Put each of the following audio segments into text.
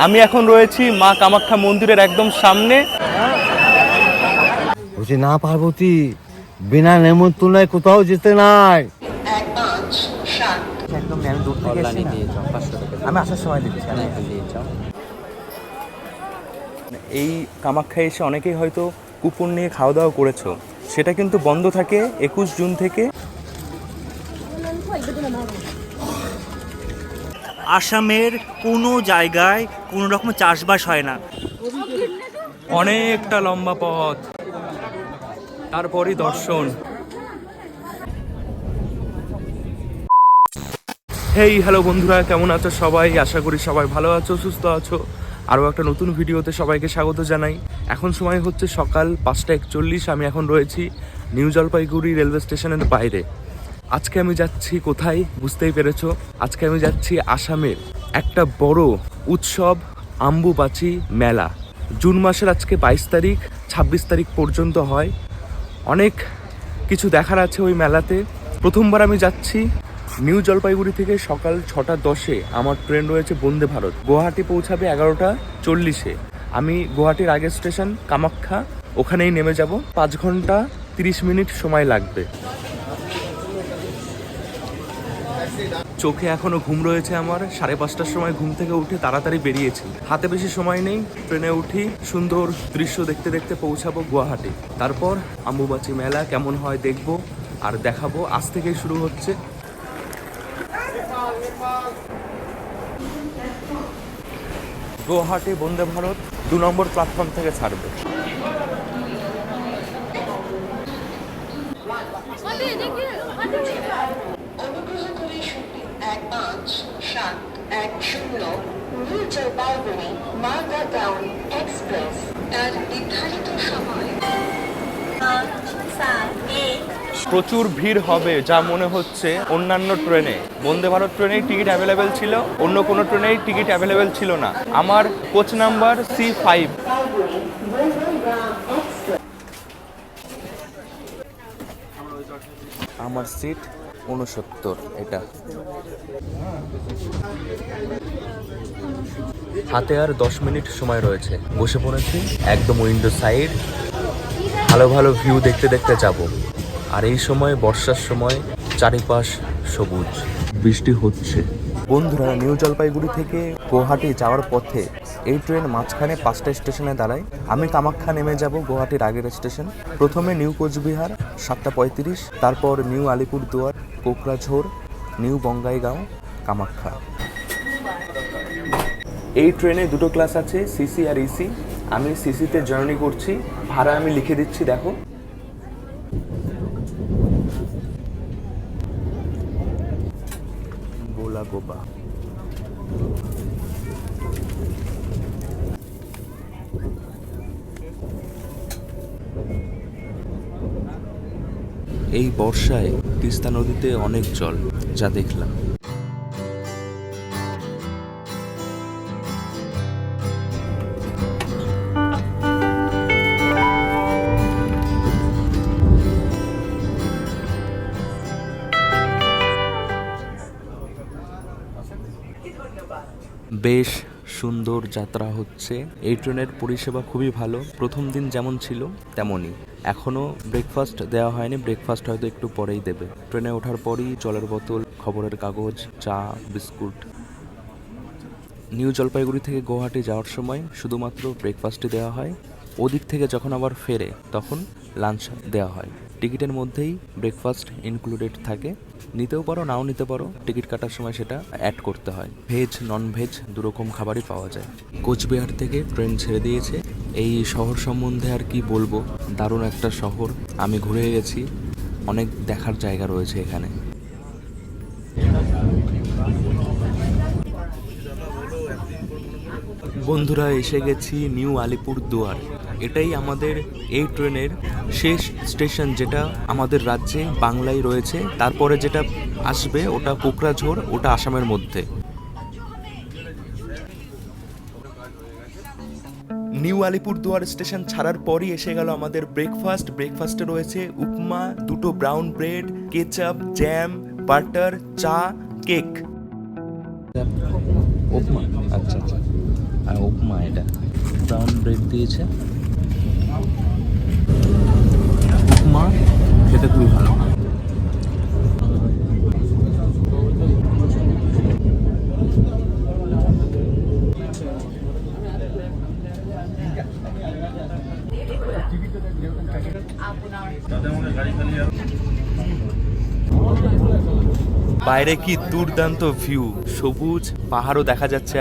আমি এখন রয়েছি মা কামাখ্যা মন্দিরের একদম সামনে। বলছি না পার্বতী, বিনা নেমন্তন্নায় কোথাও যেতে নাই। একদম আমি দূর থেকে এসেছি না। আমি আসার সময় দিচ্ছি। এই কামাখ্যায় এসে অনেকেই হয়তো কুপন নিয়ে খাওয়া দাওয়া করেছো, সেটা কিন্তু বন্ধ থাকে 21 জুন থেকে। আসামের কোনো জায়গায় কোনো রকম চাষবাস হয় না। অনেকটা লম্বা পথ, তারপরই দর্শন। হেই হ্যালো বন্ধুরা, কেমন আছো সবাই? আশা করি সবাই ভালো আছো, সুস্থ আছো। আরও একটা নতুন ভিডিওতে সবাইকে স্বাগত জানাই। এখন সময় হচ্ছে সকাল 5:41। আমি এখন রয়েছি নিউ জলপাইগুড়ি রেলওয়ে স্টেশনের বাইরে। আজকে আমি যাচ্ছি কোথায় বুঝতেই পেরেছো। আজকে আমি যাচ্ছি আসামের একটা বড় উৎসব, আম্বুবাচি মেলা। জুন মাসের আজকে 22 তারিখ, 26 তারিখ পর্যন্ত হয়। অনেক কিছু দেখার আছে ওই মেলাতে। প্রথমবার আমি যাচ্ছি নিউ জলপাইগুড়ি থেকে সকাল 6:10-এ আমার ট্রেন রয়েছে বন্দে ভারত। গুয়াহাটি পৌঁছাবে 11:40-এ। আমি গুয়াহাটির আগের স্টেশন কামাখ্যা, ওখানেই নেমে যাব। 5 ঘন্টা 30 মিনিট সময় লাগবে। চোখে এখনো ঘুম রয়েছে আমার। 5:30টার সময় ঘুম থেকে উঠে তাড়াতাড়ি বেরিয়েছি। হাতে বেশি সময় নেই। ট্রেনে উঠি, সুন্দর দৃশ্য দেখতে দেখতে পৌঁছাবো গুয়াহাটি। তারপর আম্বুবাচি মেলা কেমন হয় দেখবো আর দেখাবো। আজ থেকেই শুরু হচ্ছে। গুয়াহাটি বন্দে ভারত 2 নম্বর প্ল্যাটফর্ম থেকে ছাড়বে। New Jalpaiguri Malda town express তার নির্ধারিত সময়। প্রচুর ভিড় হবে যা মনে হচ্ছে। অন্যান্য ট্রেনে, বন্দে ভারত ট্রেনেই টিকিট অ্যাভেলেবেল ছিল, অন্য কোনো ট্রেনেই টিকিট অ্যাভেলেবেল ছিল না। আমার কোচ নাম্বার C5। আমার সিট 69 এটা। হাতে আর 10 মিনিট সময় রয়েছে। বসে পড়েছি একদম উইন্ডো সাইড। ভালো ভালো ভিউ দেখতে দেখতে যাব। আর এই সময় বর্ষার সময় চারিপাশ সবুজ, বৃষ্টি হচ্ছে। বন্ধুরা, নিউ জলপাইগুড়ি থেকে গুয়াহাটি যাওয়ার পথে এই ট্রেন মাঝখানে 5টা স্টেশনে দাঁড়ায়। আমি কামাখ্যা নেমে যাব, গুয়াহাটির আগের স্টেশন। প্রথমে নিউ কোচবিহার 7:35, তারপর নিউ আলিপুরদুয়ার, কোকরাঝোড়, নিউ বঙ্গাইগাঁও, কামাখ্যা। এই ট্রেনে দুটো ক্লাস আছে, সিসি আর ইসি। আমি সিসিতে জার্নি করছি। ভাড়া আমি লিখে দিচ্ছি, দেখো। গোলা গোবা। এই বর্ষায় তিস্তা নদীতে অনেক জল, যা দেখলাম। বেশ সুন্দর যাত্রা হচ্ছে। এই ট্রেনের পরিষেবা খুবই ভালো। প্রথম দিন যেমন ছিল তেমনই। এখনও ব্রেকফাস্ট দেওয়া হয়নি, ব্রেকফাস্ট হয়তো একটু পরেই দেবে। ট্রেনে ওঠার পরই জলের বোতল, খবরের কাগজ, চা, বিস্কুট। নিউ জলপাইগুড়ি থেকে গুয়াহাটি যাওয়ার সময় শুধুমাত্র ব্রেকফাস্টই দেওয়া হয়। ওদিক থেকে যখন আবার ফেরে তখন লাঞ্চ দেওয়া হয়। টিকিটের মধ্যেই ব্রেকফাস্ট ইনক্লুডেড থাকে। নিতেও পারো, নাও নিতে পারো। টিকিট কাটার সময় সেটা অ্যাড করতে হয়। ভেজ নন ভেজ দুরকম খাবারই পাওয়া যায়। কোচবিহার থেকে ট্রেন ছেড়ে দিয়েছে। এই শহর সম্বন্ধে আর কি বলবো, দারুণ একটা শহর। আমি ঘুরে গেছি, অনেক দেখার জায়গা রয়েছে এখানে। বন্ধুরা, এসে গেছি নিউ আলিপুরদুয়ার। এটাই আমাদের এই ট্রেনের শেষ স্টেশন, যেটা আমাদের রাজ্যে বাংলায় রয়েছে। তারপরে যেটা আসবে ওটা কোকরাঝোড়, ওটা আসামের মধ্যে। নিউ আলিপুরদুয়ার স্টেশন ছাড়ার পরই এসে গেল আমাদের ব্রেকফাস্ট। ব্রেকফাস্টে রয়েছে উপমা, 2টো brown bread, ketchup, jam, butter, চা, কেক। উপমা, আচ্ছা আচ্ছা। উপমা, এটা ব্রাউন ব্রেড দিয়েছে, উপমা খেতে খুবই ভালো। বাইরে কি দুর্দান্ত ভিউ, সবুজ পাহাড়ও দেখা যাচ্ছে।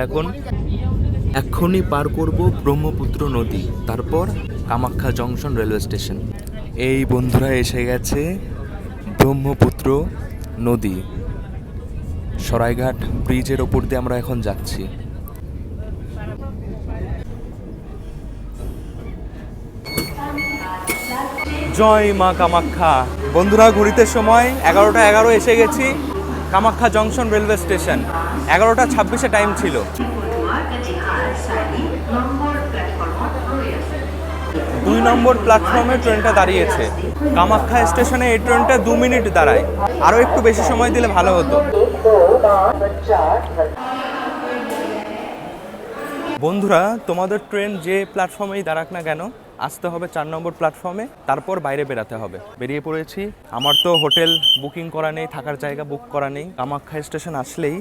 এক্ষুনি পার করব ব্রহ্মপুত্র নদী, তারপর কামাখ্যা জংশন রেলওয়ে স্টেশন। এই বন্ধুরা এসে গেছে ব্রহ্মপুত্র নদী, সরাইঘাট ব্রিজের ওপর দিয়ে আমরা এখন যাচ্ছি। জয় মা কামাখ্যা। বন্ধুরা, ঘড়িতে সময় 11:11 এসে গেছি Kamakhya junction railway station. 11:26 time ছিল। 2 নম্বর প্ল্যাটফর্মে ট্রেনটা দাঁড়িয়েছে। কামাখ্যা স্টেশনে এই ট্রেনটা 2 মিনিট দাঁড়ায়, আরও একটু বেশি সময় দিলে ভালো হতো। বন্ধুরা, তোমাদের ট্রেন যে প্ল্যাটফর্মেই দাঁড়াক না কেন, আসতে হবে 4 নম্বর প্ল্যাটফর্মে, তারপর বাইরে বেরাতে হবে। বেরিয়ে পড়েছি। আমার তো হোটেল বুকিং করা নেই, থাকার জায়গা বুক করা নেই। কামাখ্যা স্টেশন আসলেই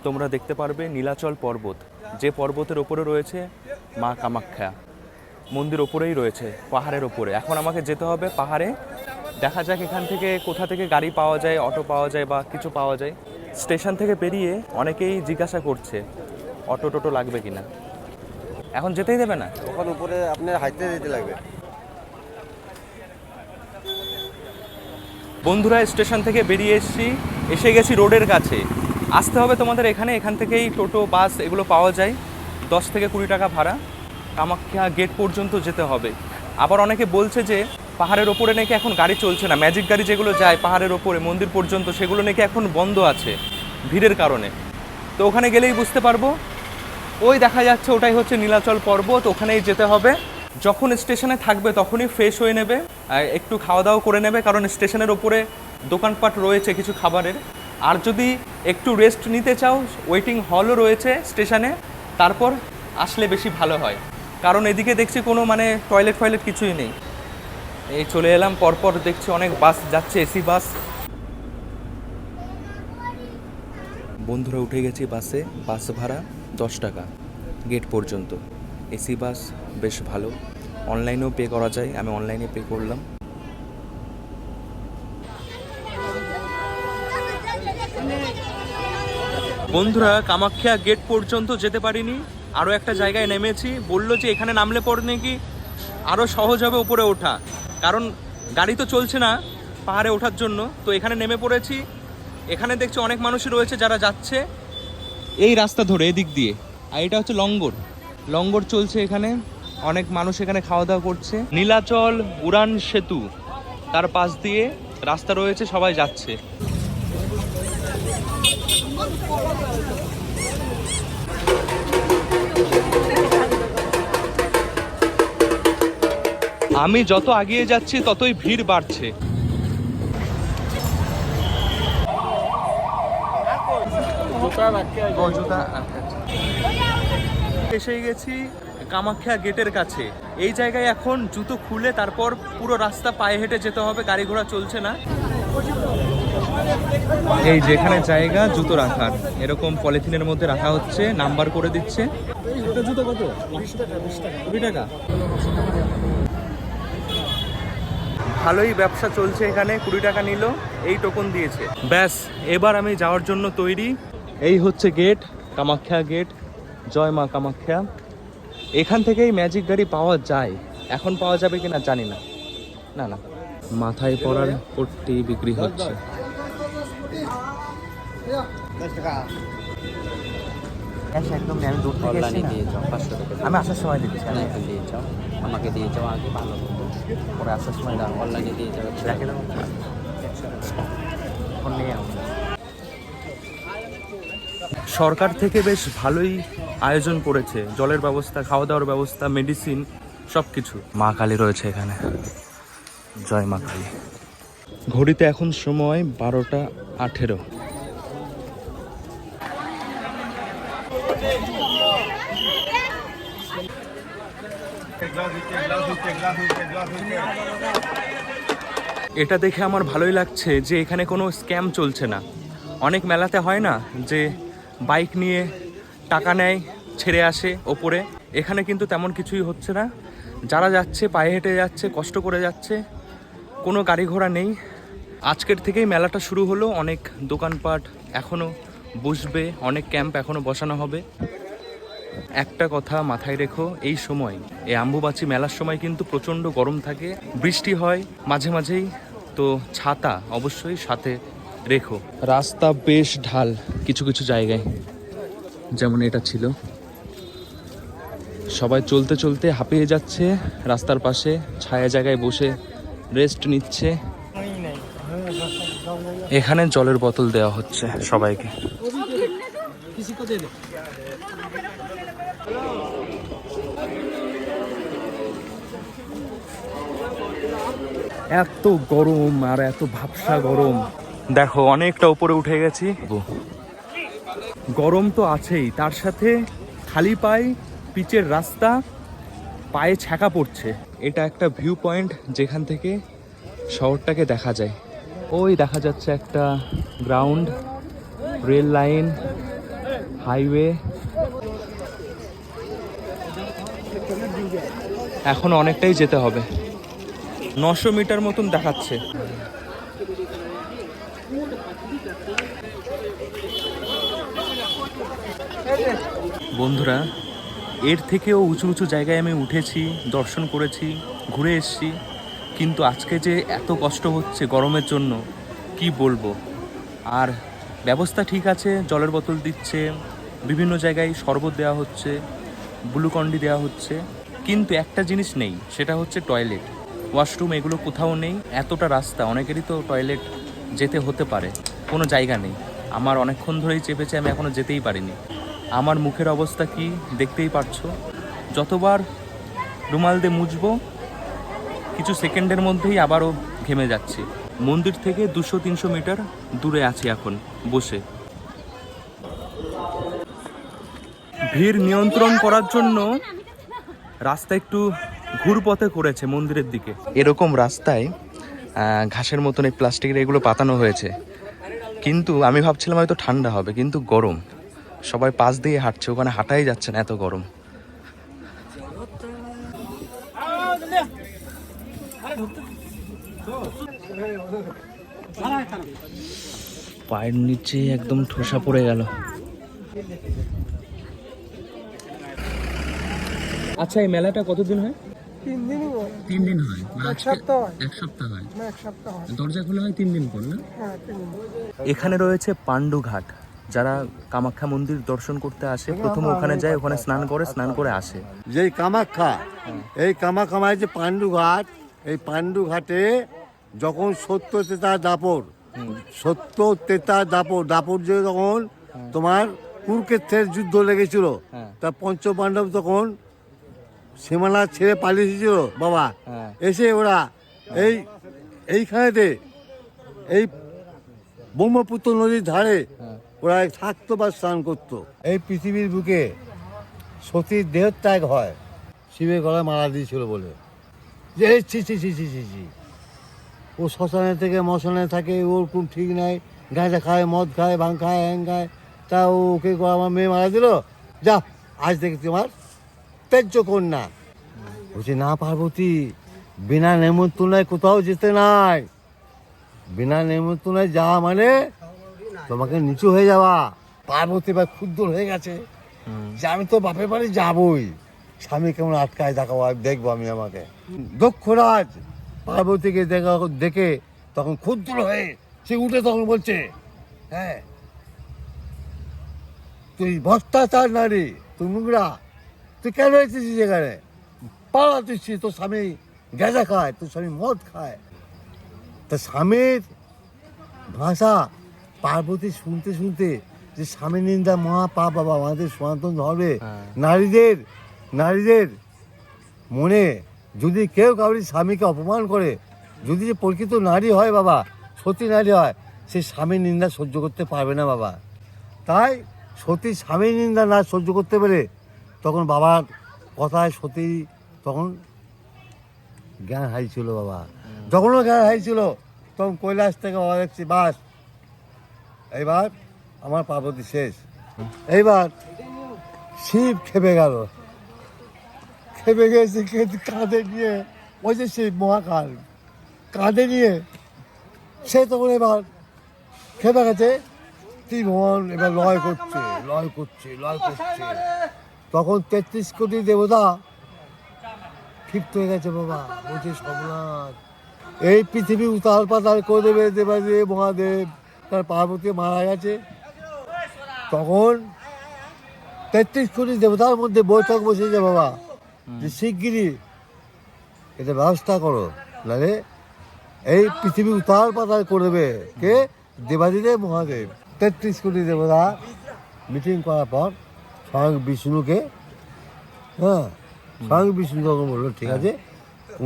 তোমরা দেখতে পারবে নীলাচল পর্বত, যে পর্বতের ওপরে রয়েছে মা কামাখ্যা। মন্দির ওপরেই রয়েছে, পাহাড়ের ওপরে। এখন আমাকে যেতে হবে পাহাড়ে। দেখা যাক এখান থেকে কোথা থেকে গাড়ি পাওয়া যায়, অটো পাওয়া যায় বা কিছু পাওয়া যায়। স্টেশন থেকে বেরিয়ে অনেকেই জিজ্ঞাসা করছে অটো টোটো লাগবে কিনা। এখন যেতেই দেবে না, ওখানে উপরে আপনার হাইতে যেতে লাগবে। বন্ধুরা, স্টেশন থেকে বেরিয়ে এসে গেছি রোডের কাছে। আসতে হবে তোমাদের এখান থেকেই টোটো বাস এগুলো পাওয়া যায়। 10 থেকে 20 টাকা ভাড়া। কামাখ্যা গেট পর্যন্ত যেতে হবে। আবার অনেকে বলছে যে পাহাড়ের ওপরে নাকি এখন গাড়ি চলছে না, ম্যাজিক গাড়ি যেগুলো যায় পাহাড়ের ওপরে মন্দির পর্যন্ত, সেগুলো নাকি এখন বন্ধ আছে ভিড়ের কারণে। তো ওখানে গেলেই বুঝতে পারবো। ওই দেখা যাচ্ছে ওটাই হচ্ছে নীলাচল পর্বত, ওখানেই যেতে হবে। যখন স্টেশনে থাকবে তখনই ফ্রেশ হয়ে নেবে, একটু খাওয়া দাওয়া করে নেবে, কারণ স্টেশনের ওপরে দোকানপাট রয়েছে কিছু খাবারের। আর যদি একটু রেস্ট নিতে চাও, ওয়েটিং হলও রয়েছে স্টেশনে, তারপর আসলে বেশি ভালো হয়। কারণ এদিকে দেখছি কোনো টয়লেট কিছুই নেই। এই চলে এলাম, পরপর দেখছি অনেক বাস যাচ্ছে, এসি বাস। বন্ধুরা, উঠে গেছি বাসে। বাস ভাড়া 10 টাকা গেট পর্যন্ত। এসি বাস বেশ ভালো, অনলাইনেও পে করা যায়, আমি অনলাইনে পে করলাম। বন্ধুরা, কামাখ্যা গেট পর্যন্ত যেতে পারিনি, আরও একটা জায়গায় নেমেছি। বললো যে এখানে নামলে পরে নাকি আরও সহজ হবে উপরে ওঠা, কারণ গাড়ি তো চলছে না পাহাড়ে ওঠার জন্য। তো এখানে নেমে পড়েছি। এখানে দেখছি অনেক মানুষই রয়েছে যারা যাচ্ছে এই রাস্তা ধরে, এদিক দিয়ে। আর এটা হচ্ছে লঙ্গর চলছে এখানে। অনেক মানুষ এখানে খাওয়া দাওয়া করছে। নীলাচল উড়ান সেতু, তার পাশ দিয়ে রাস্তা রয়েছে, সবাই যাচ্ছে। আমি যত এগিয়ে যাচ্ছি ততই ভিড় বাড়ছে। এসে গেছি কামাখ্যা গেটের কাছে। এই জায়গায় এখন জুতো খুলে তারপর পুরো রাস্তা পায়ে হেঁটে যেতে হবে, গাড়ি ঘোড়া চলছে না। এই যেখানে জায়গা জুতো রাখার, এরকম পলিথিনের মধ্যে রাখা হচ্ছে, নাম্বার করে দিচ্ছে। জুতো কত? 20 টাকা। ভালোই ব্যবসা চলছে এখানে। 20 টাকা নিল, এই টোকন দিয়েছে। ব্যাস, এবার আমি যাওয়ার জন্য তৈরি। এই হচ্ছে গেট, কামাখ্যা গেট। জয় মা কামাখ্যা। এখান থেকেই ম্যাজিক গাড়ি পাওয়া যায়, এখন পাওয়া যাবে কিনা জানি না। না না, মাথায় পরার পট্টি বিক্রি হচ্ছে। একদম আমি দূর থেকে এসেছি না, 500 টাকা আমি আসার সময় দিচ্ছি। দিয়ে যাও, আমাকে দিয়ে যাও আগে, ভালো হতো। পরে আসার সময় অনলাইনে দিয়ে যাও, রেখে দেবো। ফোন নিয়ে সরকার থেকে বেশ ভালোই আয়োজন করেছে, জলের ব্যবস্থা, খাওয়া দাওয়ার ব্যবস্থা, মেডিসিন, সব কিছু। মা কালী রয়েছে এখানে। জয় মা কালী। ঘড়িতে এখন সময় 12:18। এটা দেখে আমার ভালোই লাগছে যে এখানে কোনো স্ক্যাম চলছে না। অনেক মেলাতে হয় না যে বাইক নিয়ে টাকা নেয় ছেড়ে আসে ওপরে, এখানে কিন্তু তেমন কিছুই হচ্ছে না। যারা যাচ্ছে পায়ে হেঁটে যাচ্ছে, কষ্ট করে যাচ্ছে, কোনো গাড়ি ঘোড়া নেই। আজকের থেকেই মেলাটা শুরু হলো, অনেক দোকানপাট এখনও বসবে, অনেক ক্যাম্প এখনও বসানো হবে। একটা কথা মাথায় রেখো, এই সময় এই আম্বুবাচি মেলার সময় কিন্তু প্রচণ্ড গরম থাকে, বৃষ্টি হয় মাঝে মাঝেই, তো ছাতা অবশ্যই সাথে রেখো। রাস্তা বেশ ঢাল কিছু কিছু জায়গায়, যেমন এটা ছিল। সবাই চলতে চলতে হাঁপিয়ে যাচ্ছে, রাস্তার পাশে ছায়া জায়গায় বসে রেস্ট নিচ্ছে। এখানে জলের বোতল দেওয়া হচ্ছে সবাইকে। এত গরম আর এত ভাবসা গরম, দেখো অনেকটা উপরে উঠে গেছি। গরম তো আছেই, তার সাথে খালি পায়ে পিচের রাস্তা, পায়ে ছ্যাঁকা পড়ছে। এটা একটা ভিউ পয়েন্ট যেখান থেকে শহরটাকে দেখা যায়। ওই দেখা যাচ্ছে একটা গ্রাউন্ড, রেল লাইন, হাইওয়ে। এখন অনেকটাই যেতে হবে, 900 মিটার মতন দেখাচ্ছে। বন্ধুরা, এর থেকেও উঁচু উঁচু জায়গায় আমি উঠেছি, দর্শন করেছি, ঘুরে এসেছি, কিন্তু আজকে যে এত কষ্ট হচ্ছে গরমের জন্য কি বলবো। আর ব্যবস্থা ঠিক আছে, জলের বোতল দিচ্ছে, বিভিন্ন জায়গায় শরবত দেওয়া হচ্ছে, গ্লুকন্ডি দেওয়া হচ্ছে, কিন্তু একটা জিনিস নেই, সেটা হচ্ছে টয়লেট, ওয়াশরুম, এগুলো কোথাও নেই। এতটা রাস্তা, অনেকেরই তো টয়লেট যেতে হতে পারে, কোনো জায়গা নেই। আমার অনেকক্ষণ ধরেই চেপেছে, আমি এখনও যেতেই পারিনি। আমার মুখের অবস্থা কি দেখতেই পারছো, যতবার রুমাল দিয়ে মুছবো কিছু সেকেন্ডের মধ্যেই আবারও ঘেমে যাচ্ছি। মন্দির থেকে 200-300 মিটার দূরে আছি এখন বসে। ভিড় নিয়ন্ত্রণ করার জন্য রাস্তা একটু ঘুরপথে করেছে মন্দিরের দিকে। এরকম রাস্তায় ঘাসের মতন এই প্লাস্টিকের এগুলো পাতানো হয়েছে, কিন্তু আমি ভাবছিলাম হয়তো ঠান্ডা হবে, কিন্তু গরম। সবাই পাশ দিয়ে হাঁটছে, ওখানে হাঁটাই যাচ্ছে না, এত গরম। পায়ের নিচে একদম ঠোসা পড়ে গেল। আচ্ছা, এই মেলাটা কতদিন হয়? 3 দিন হয়। এক সপ্তাহ হয়। দরজা খোলা হয় 3 দিন পর না? এখানে রয়েছে পাণ্ডু ঘাট। যারা কামাখ্যা মন্দির দর্শন করতে আসে, প্রথমে ওখানে যায়, ওখানে স্নান করে আসে। যেই কামাখ্যা, এই কামাখ্যায় যে পাণ্ডু ঘাট, এই পাণ্ডু ঘাটে যখন 70 তেতা দাপর, 70 তেতা দাপর যে তখন তোমার কুরুক্ষেত্রের যুদ্ধ লেগেছিল, তা পঞ্চপাণ্ডব তখন সীমানা ছেড়ে পালিয়ে এসেছিল বাবা। এসে ওরা এইখানেতে এই ব্রহ্মপুত্র নদীর ধারে ওরা থাকতো বা স্নান করতো। এই পৃথিবীর বুকে সতীর দেহত্যাগ হয় শিবের গলায় মালা দিয়েছিল বলে, যে ছি ছি ছি ছি ছি ছি, ও শ্মশানে থেকে মশানে থাকে, ওর কোন ঠিক নাই, গাঁজা খায়, মদ খায়, ভাঙ খায়, হ্যাং খায়, তা ওকে আমার মেয়ে মারা দিল, যা আজ থেকে তোমার ত্যায্য কন্যা। বলছি না পার্বতী, বিনা নেমন্তন্নায় কোথাও যেতে নাই, বিনা নেমন্তন্নায় যাওয়া মানে তোমাকে নিচু হয়ে যাওয়া। পার্বতী বা ক্ষুদ্র হয়ে গেছে যে আমি তো বাপের বাড়ি যাবই, স্বামী কেমন আটকায় দেখাবো, দেখবো আমি আমাকে। দক্ষরাজ পার্বতীকে দেখে তখন ক্ষুদ্র হয়ে সে উঠে তখন বলছে, হ্যাঁ তুই ভ্রষ্টাচার নারী, তুই নোংরা, তুই কেন এসেছিস এখানে, পাড়া দিচ্ছিস, তোর স্বামী গাঁজা খায়, তোর স্বামী মদ খায়। তা স্বামীর ভাষা পার্বতী শুনতে শুনতে, যে স্বামী নিন্দা মহা পাপ বাবা, আমাদের সনাতন ধর্মে নারীদের মনে যদি কেউ কাউরি স্বামীকে অপমান করে, যদি যে প্রকৃত নারী হয় বাবা, সতী নারী হয়, সে স্বামীর নিন্দা সহ্য করতে পারবে না বাবা। তাই সতী স্বামীর নিন্দা না সহ্য করতে পেরে তখন বাবার কথায় সতী তখন জ্ঞান হারিয়েছিল বাবা। যখনও জ্ঞান হারিয়েছিল তখন কৈলাস থেকে বাবা দেখছি বাস, এইবার আমার পার্বতী শেষ। এইবার শিব খেপে গেল, খেপে গেছে কাঁধে নিয়ে, ওই যে শিব মহাকাল কাঁধে নিয়ে সে তখন এবার খেপে গেছে। ত্রিভুবন এবার লয় করছে, লয় করছে, লয় করছে। তখন 33 কোটি দেবতা ক্ষিপ্ত হয়ে গেছে বাবা, বলছে সর্বনাশ, এই পৃথিবী উতাল পাতাল করে দেবে দেবাদেব মহাদেব, তার পার্বতী মারা গেছে। তখন 33 কোটি দেবতার মধ্যে বৈঠক বসেছে বাবা, যে শিগগিরই এটা ব্যবস্থা করো, নাহলে এই পৃথিবী উতাল পাতাল করে দেবে কে? দেবাদিদেব মহাদেব। 33 কোটি দেবতা মিটিং করার পর স্বয়ং বিষ্ণুকে, হ্যাঁ স্বয়ং বিষ্ণু তখন বললো ঠিক আছে,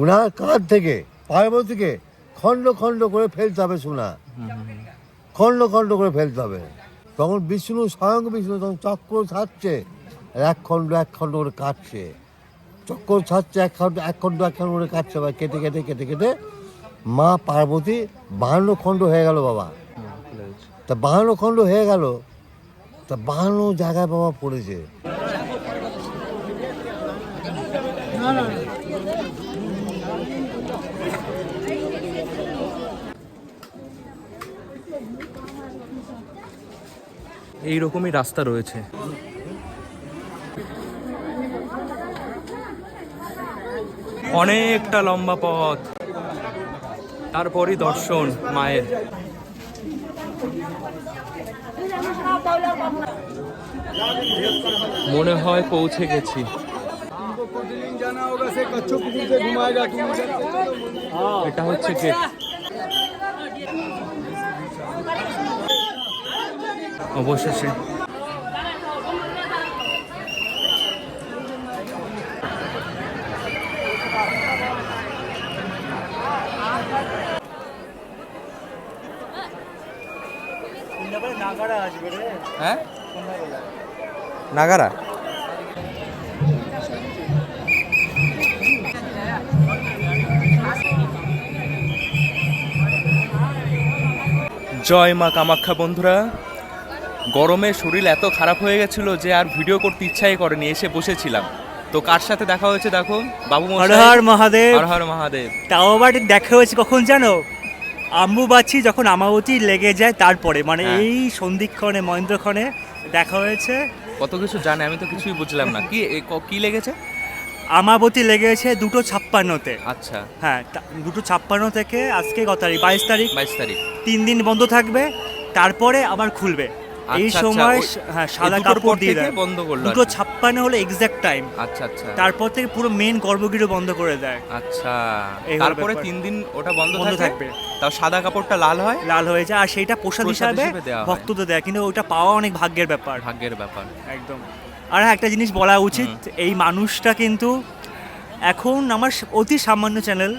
উনার কাঁধ থেকে পার্বতীকে খণ্ড খণ্ড করে ফেলতে হবে, সোনা খণ্ড খণ্ড করে ফেলতে হবে। তখন বিষ্ণু, স্বয়ং বিষ্ণু তখন চক্র ছাড়ছে, এক খণ্ড এক খণ্ড করে কাটছে, চক্র ছাড়ছে, এক খণ্ড এক খণ্ড এক খণ্ড করে কাটছে, বা কেটে কেটে কেটে কেটে মা পার্বতী 52 খণ্ড হয়ে গেল বাবা। তা 52 খণ্ড হয়ে গেল, তা 52 জায়গায় বাবা পড়েছে। এইরকমই রাস্তা রয়েছে। অনেকটা লম্বা পথ, তারপরই দর্শন মায়ের। মনে হয় পৌঁছে গেছি। এটা হচ্ছে গেট। অবশেষে হ্যাঁ নাগারা। জয় মা কামাখ্যা। বন্ধুরা, গরমে শরীর এত খারাপ হয়ে গেছিল যে আর ভিডিও করতে ইচ্ছাই করেনি, এসে বসেছিলাম। তো কার সাথে দেখা হয়েছে দেখো, বাবু মশাই। হর হর মহাদেব। হর হর মহাদেব। তাও আবার দেখা হয়েছে কখন জানো? আম্বুবাচি যখন আমাবতী লেগে যায় তারপরে, মানে হ্যাঁ। এই সন্ধিক্ষণে মহেন্দ্রক্ষণে দেখা হয়েছে। কত কিছু জানে, আমি তো কিছুই বুঝলাম না। কি লেগেছে? আমাবতী লেগেছে 2:56-তে। আচ্ছা, হ্যাঁ 2:56 থেকে আজকে কত তারিখ? 22 তারিখ। 22 তারিখ। 3 দিন বন্ধ থাকবে, তারপরে আবার খুলবে। এই আচ্ছা, সময় আচ্ছা, হ্যাঁ এই সাদা দুটোর কাপড় পর দিয়ে থেকে দেয়। বন্ধ করলো। 2:56 হলো এক্সাক্ট টাইম। আচ্ছা আচ্ছা। তারপর থেকে পুরো মেন গর্ভগৃহ বন্ধ করে দেয়। আচ্ছা, এই হলো তারপরে ব্যাপার। 3 দিন ওটা বন্ধ বন্ধ থাকবে। থাকবে। তাও সাদা কাপড়টা লাল হয়, লাল হয়ে যায়, আর সেইটা প্রসাদ প্রসাদ হিসাবে হিসেবে দেওয়া হয়। ভক্তদের দেয়, কিন্তু ওটা পাওয়া অনেক ভাগ্যের ব্যাপার। ভাগ্যের ব্যাপার একদম। আর হ্যাঁ, একটা জিনিস বলা উচিত, এই মানুষটা কিন্তু এখন আমার অতি সামান্য চ্যানেল,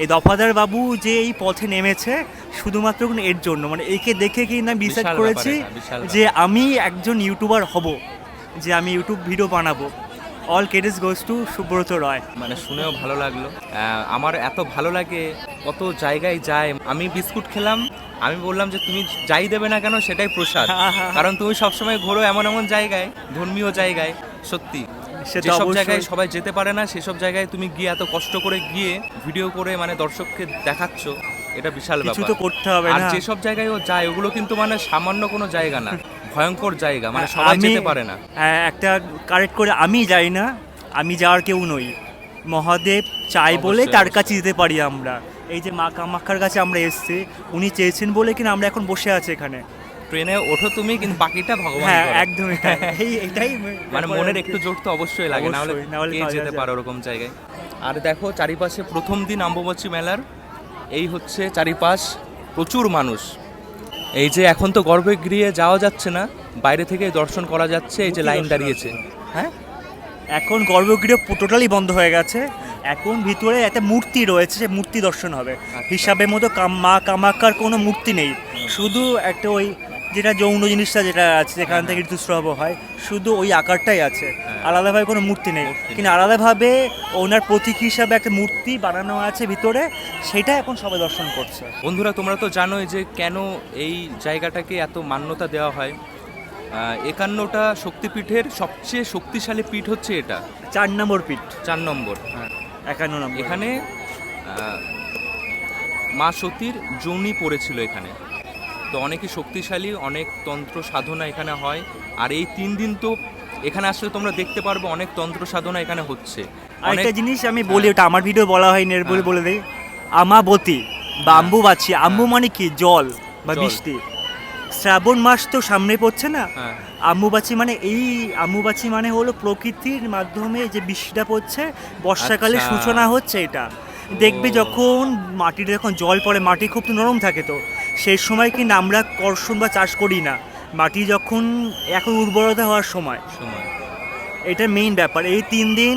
এই দফাদার বাবু যে এই পথে নেমেছে শুধুমাত্র এর জন্য, মানে একে দেখে কি না ডিসাইড বিশাল করেছি ব্যাপার এটা, বিশাল যে আমি একজন ইউটিউবার হব, যে আমি ইউটিউব ভিডিও বানাবো। All credits goes to Subrata Roy. মানে শুনেও ভালো লাগলো। আমার এত ভালো লাগে, কত জায়গায় যায়। আমি বিস্কুট খেলাম, আমি বললাম যে তুমি যাই দেবে না কেন সেটাই প্রসাদ, কারণ তুমি সবসময় ঘোরো এমন এমন জায়গায়, ধর্মীয় জায়গায়। সত্যি সে তো যেসব অবশ্যই। জায়গায় সবাই যেতে পারে না, সেসব জায়গায় তুমি গিয়ে এত কষ্ট করে গিয়ে ভিডিও করে মানে দর্শককে দেখাচ্ছ, এটা বিশাল কিছু ব্যাপার। তো করতে হবে আর না। যেসব জায়গায় ও যায় ওগুলো কিন্তু মানে সামান্য কোনো জায়গা না, ভয়ঙ্কর জায়গা, মানে সবাই যেতে পারে না। হ্যাঁ, একটা কারেক্ট করে, আমি যাই না, আমি যাওয়ার কেউ নই। মহাদেব চাই বলে অবশ্যই, তার কাছে অবশ্যই। যেতে পারি আমরা। এই যে মা কামাখ্যার কাছে আমরা এসেছি, উনি চেয়েছেন বলে কিনা আমরা এখন বসে আছি এখানে। ট্রেনে ওঠো তুমি, কিন্তু বাকিটা ভগবান হ্যাঁ করে। একদমই তাই। এটাই মানে মনের একটু জোর তো অবশ্যই লাগে, না হলে অবশ্যই, না হলে কে পারা যেতে যায়। পারে ওরকম জায়গায়। আর দেখো চারিপাশে প্রথম দিন অম্বুবাচী মেলার, এই হচ্ছে চারিপাশ প্রচুর মানুষ। এই যে এখন তো গর্ভগৃহে যাওয়া যাচ্ছে না, বাইরে থেকে দর্শন করা যাচ্ছে। এই যে লাইন দাঁড়িয়েছে, হ্যাঁ এখন গর্ভগৃহ টোটালি বন্ধ হয়ে গেছে। এখন ভিতরে একটা মূর্তি রয়েছে, সে মূর্তি দর্শন হবে। হিসাবের মতো মা কামাখ্যার কোনো মূর্তি নেই, শুধু একটা ওই যেটা যৌন জিনিসটা যেটা আছে যেখান থেকে ঋতুস্রাব হয়, শুধু ওই আকারটাই আছে, আলাদাভাবে কোনো মূর্তি নেই। কিন্তু আলাদাভাবে ওনার প্রতীক হিসাবে একটা মূর্তি বানানো আছে ভিতরে, সেটা এখন সবাই দর্শন করছে। বন্ধুরা তোমরা তো জানোই যে কেন এই জায়গাটাকে এত মান্যতা দেওয়া হয়। 51টা শক্তিপীঠের সবচেয়ে শক্তিশালী পীঠ হচ্ছে এটা, 4 নম্বর পীঠ, 4 নম্বর। 51 নম্বর। এখানে মা সতীর যোনি পড়েছিল এখানে, তো অনেকই শক্তিশালী, অনেক তন্ত্র সাধনা এখানে হয়। আর এই 3 দিন তো এখানে আসলে তোমরা দেখতে পারবে অনেক তন্ত্র সাধনা এখানে হচ্ছে। আরেকটা জিনিস আমি বলি, ওটা আমার ভিডিও বলা হয়নি, এর বলে দেই। আমাবতী বা আম্বুবাচী, আম্বু মানে কি জল বা জল। বৃষ্টি। শ্রাবণ মাস তো সামনে পড়ছে না, হ্যাঁ। আম্বুবাচী মানে এই আম্বুবাচী মানে হলো প্রকৃতির মাধ্যমে যে বৃষ্টিটা পড়ছে, বর্ষাকালে আচ্ছা। সূচনা হচ্ছে এটা। দেখবে যখন মাটিতে যখন জল পড়ে, মাটি খুব তো নরম থাকে, তো সেই সময় কিন্তু আমরা কর্ষণ বা চাষ করি না, মাটি যখন এখন উর্বরতা হওয়ার সময়, এটা মেইন ব্যাপার। এই 3 দিন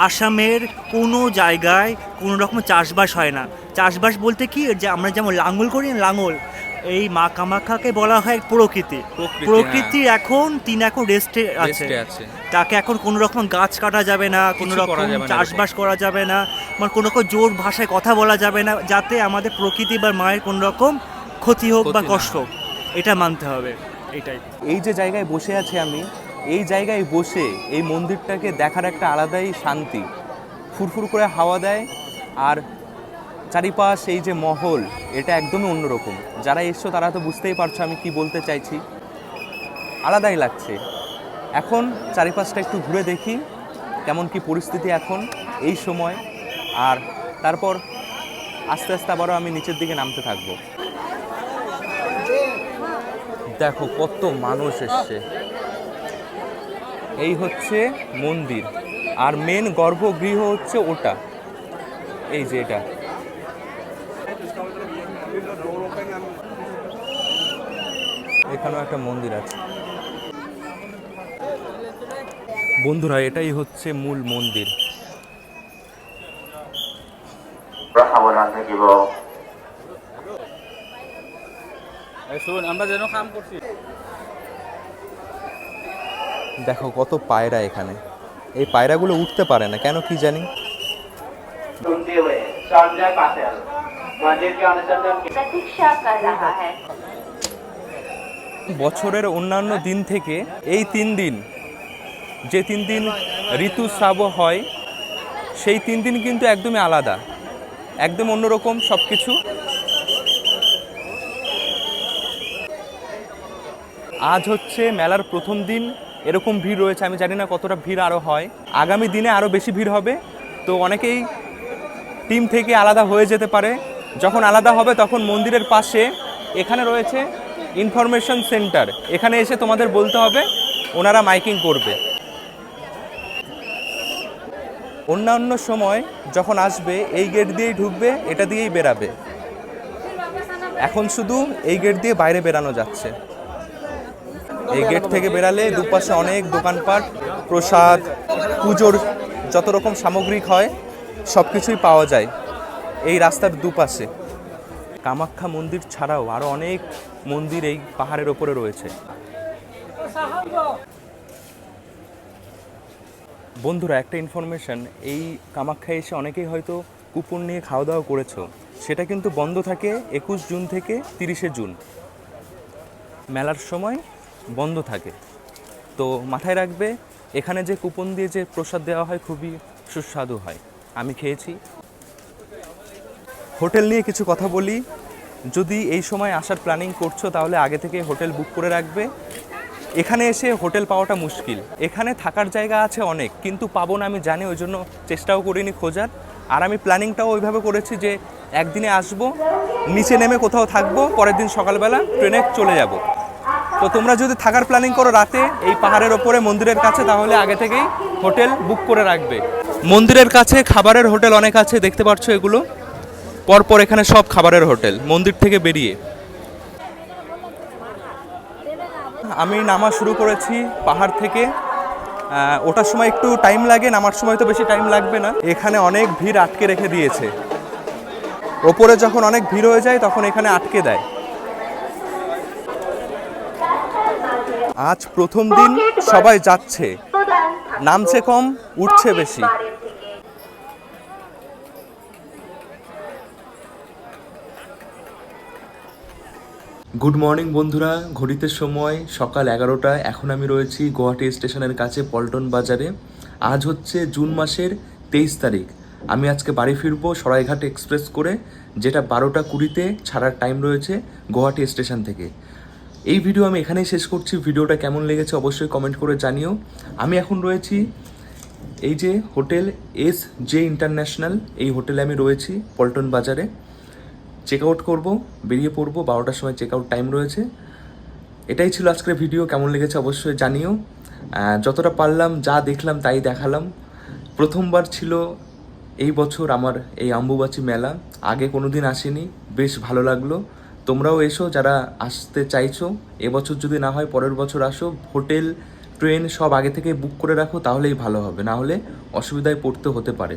আসামের কোনো জায়গায় কোনো রকম চাষবাস হয় না। চাষবাস বলতে কি, যে আমরা যেমন লাঙল করি না, লাঙল, এই মা কামাখ্যাকে বলা হয় প্রকৃতি। প্রকৃতি এখন এখন রেস্টে আছে, তাকে এখন কোনো রকম গাছ কাটা যাবে না, কোনো রকম চাষবাস করা যাবে না, মানে কোনো রকম জোর ভাষায় কথা বলা যাবে না, যাতে আমাদের প্রকৃতি বা মায়ের কোনো রকম ক্ষতি হোক বা কষ্ট হোক, এটা মানতে হবে। এটাই। এই যে জায়গায় বসে আছি আমি, এই জায়গায় বসে এই মন্দিরটাকে দেখার একটা আলাদাই শান্তি, ফুরফুর করে হাওয়া দেয়, আর চারিপাশ এই যে মহল, এটা একদমই অন্যরকম। যারা এসছো তারা তো বুঝতেই পারছো আমি কি বলতে চাইছি, আলাদাই লাগছে। এখন চারিপাশটা একটু ঘুরে দেখি কেমন কি পরিস্থিতি এখন এই সময়, আর তারপর আস্তে আস্তে আবারও আমি নিচের দিকে নামতে থাকবো। দেখো কত মানুষ এসছে। এই হচ্ছে মন্দির, আর মেন গর্ভগৃহ হচ্ছে ওটা, এই যে এটা। এখানেও একটা মন্দির আছে। বন্ধুরা এটাই হচ্ছে মূল মন্দির। আমরা যেন কাম করছি। দেখো কত পায়রা এখানে, এই পায়রাগুলো উঠতে পারে না কেন কি জানি। प्रतीक्षा कर रहा है। বছরের অন্যান্য দিন থেকে এই 3 দিন, যে 3 দিন ঋতুস্রাব হয়, সেই 3 দিন কিন্তু একদমই আলাদা, একদম অন্যরকম সব কিছু। আজ হচ্ছে মেলার প্রথম দিন, এরকম ভিড় রয়েছে, আমি জানি না কতটা ভিড় আরও হয়, আগামী দিনে আরও বেশি ভিড় হবে। তো অনেকেই টিম থেকে আলাদা হয়ে যেতে পারে। যখন আলাদা হবে তখন মন্দিরের পাশে এখানে রয়েছে ইনফরমেশন সেন্টার, এখানে এসে তোমাদের বলতে হবে, ওনারা মাইকিং করবে। অন্যান্য সময় যখন আসবে এই গেট দিয়েই ঢুকবে, এটা দিয়েই বেরাবে। এখন শুধু এই গেট দিয়ে বাইরে বেরানো যাচ্ছে। এই গেট থেকে বেরালে দুপাশে অনেক দোকানপাট, প্রসাদ, পুজোর যত রকম সামগ্রিক হয় সব কিছুই পাওয়া যায় এই রাস্তার দুপাশে। কামাখ্যা মন্দির ছাড়াও আরও অনেক মন্দির এই পাহাড়ের ওপরে রয়েছে। বন্ধুরা একটা ইনফরমেশন, এই কামাখ্যায় এসে অনেকেই হয়তো কুপন নিয়ে খাওয়া দাওয়া করেছো, সেটা কিন্তু বন্ধ থাকে 21 জুন থেকে 30শে জুন, মেলার সময় বন্ধ থাকে। তো মাথায় রাখবে, এখানে যে কুপন দিয়ে যে প্রসাদ দেওয়া হয় খুবই সুস্বাদু হয়, আমি খেয়েছি। হোটেল নিয়ে কিছু কথা বলি। যদি এই সময় আসার প্ল্যানিং করছো তাহলে আগে থেকে হোটেল বুক করে রাখবে। এখানে এসে হোটেল পাওয়াটা মুশকিল, এখানে থাকার জায়গা আছে অনেক, কিন্তু পাবো না আমি জানি, ওই জন্য চেষ্টাও করিনি খোঁজার। আর আমি প্ল্যানিংটাও ওইভাবে করেছি যে একদিনে আসবো, নিচে নেমে কোথাও থাকবো, পরের দিন সকালবেলা ট্রেনে চলে যাব। তো তোমরা যদি থাকার প্ল্যানিং করো রাতে এই পাহাড়ের ওপরে মন্দিরের কাছে, তাহলে আগে থেকেই হোটেল বুক করে রাখবে। মন্দিরের কাছে খাবারের হোটেল অনেক আছে, দেখতে পাচ্ছ এগুলো পরপর, এখানে সব খাবারের হোটেল মন্দির থেকে বেরিয়ে। আমি নামা শুরু করেছি পাহাড় থেকে, ওটার সময় একটু টাইম লাগে, নামার সময় তো বেশি টাইম লাগবে না। এখানে অনেক ভিড় আটকে রেখে দিয়েছে, ওপরে যখন অনেক ভিড় হয়ে যায় তখন এখানে আটকে দেয়। আজ প্রথম দিন সবাই যাচ্ছে, নামছে কম উঠছে বেশি। গুড মর্নিং বন্ধুরা, ঘড়িতে সময় সকাল 11টা। এখন আমি রয়েছি গুয়াহাটি স্টেশনের কাছে পল্টন বাজারে। আজ হচ্ছে জুন মাসের 23 তারিখ। আমি আজকে বাড়ি ফিরবো সরাইঘাট এক্সপ্রেস করে, যেটা 12টা 20-তে ছাড়ার টাইম রয়েছে গুয়াহাটি স্টেশন থেকে। এই ভিডিও আমি এখানেই শেষ করছি। ভিডিওটা কেমন লেগেছে অবশ্যই কমেন্ট করে জানিও। আমি এখন রয়েছি এই যে হোটেল SJ ইন্টারন্যাশনাল, এই হোটেলে আমি রয়েছি পল্টন বাজারে। চেক আউট করবো, বেরিয়ে পড়বো, 12টার সময় চেক আউট টাইম রয়েছে। এটাই ছিল আজকের ভিডিও। কেমন লেগেছে অবশ্যই জানিও। যতটা পারলাম যা দেখলাম তাই দেখালাম। প্রথমবার ছিল এই বছর আমার এই অম্বুবাচী মেলা, আগে কোনো দিন আসিনি, বেশ ভালো লাগলো। তোমরাও এসো যারা আসতে চাইছো। এবছর যদি না হয় পরের বছর আসো। হোটেল ট্রেন সব আগে থেকে বুক করে রাখো, তাহলেই ভালো হবে, না হলে অসুবিধায় পড়তে হতে পারে।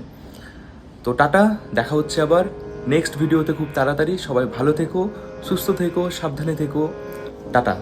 তো টাটা, দেখা হচ্ছে আবার নেক্সট ভিডিওতে খুব তাড়াতাড়ি। সবাই ভালো থেকো, সুস্থ থেকো, সাবধানে থেকো। টাটা।